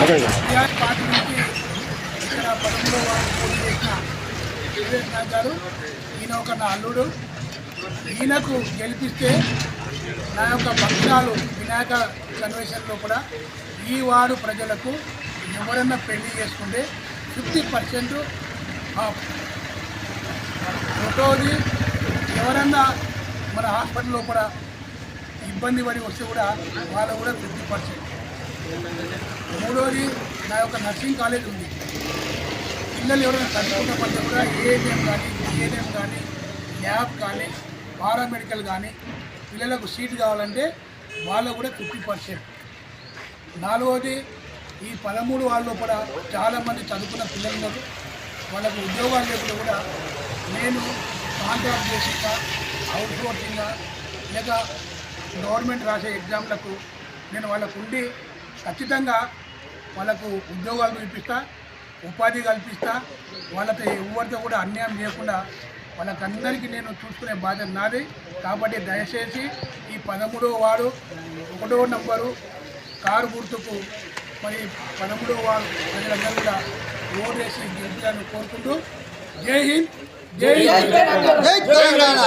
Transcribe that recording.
TRS party నుంచి ఇక్కడ 13వ ward పోటీ చేసిన వివేక్ నాయక్ గారు, ఈయన ఒక నా అల్లుడు. ఈయనకు గెలిపిస్తే నా యొక్క భక్తురాలు వినాయక కన్వెన్షన్లో కూడా ఈ వార్డు ప్రజలకు ఎవరన్నా పెళ్లి చేసుకుంటే 50% ఆఫ్. రెండవది, ఎవరన్నా మన హాస్పిటల్లో కూడా ఇబ్బంది పడి వస్తే కూడా వాళ్ళు కూడా 50%. మూడవది, నా యొక్క నర్సింగ్ కాలేజ్ ఉంది. పిల్లలు ఎవరైనా చదువుకున్న పడితే కూడా ఏఎన్ఎం కానీ, డిఎన్ఎం కానీ, ల్యాబ్ కానీ, పారామెడికల్ కానీ పిల్లలకు సీట్ కావాలంటే వాళ్ళకు కూడా 50%. నాలుగవది, ఈ 13 వాళ్ళలో కూడా చాలామంది చదువుకున్న పిల్లలు ఉన్నారు. వాళ్ళకు ఉద్యోగాలు లేకుండా కూడా నేను కాంట్రాక్ట్ చేసిగా, అవుట్ సోర్సింగ్గా, లేక గవర్నమెంట్ రాసే ఎగ్జామ్లకు నేను వాళ్ళకు ఉండి ఖచ్చితంగా వాళ్ళకు ఉద్యోగాలు ఇప్పిస్తా, ఉపాధి కల్పిస్తా. వాళ్ళతో ఎవరితో కూడా అన్యాయం చేయకుండా వాళ్ళకందరికీ నేను చూసుకునే బాధ్యత నాది. కాబట్టి దయచేసి ఈ 13వ వార్డు 1వ నంబరు కారు గుర్తుకు మరి 13వ వార్డు ప్రజలందరూ కూడా ఓటు వేసి గెలిపించాలని కోరుకుంటూ జై హింద్, జై తెలంగాణ.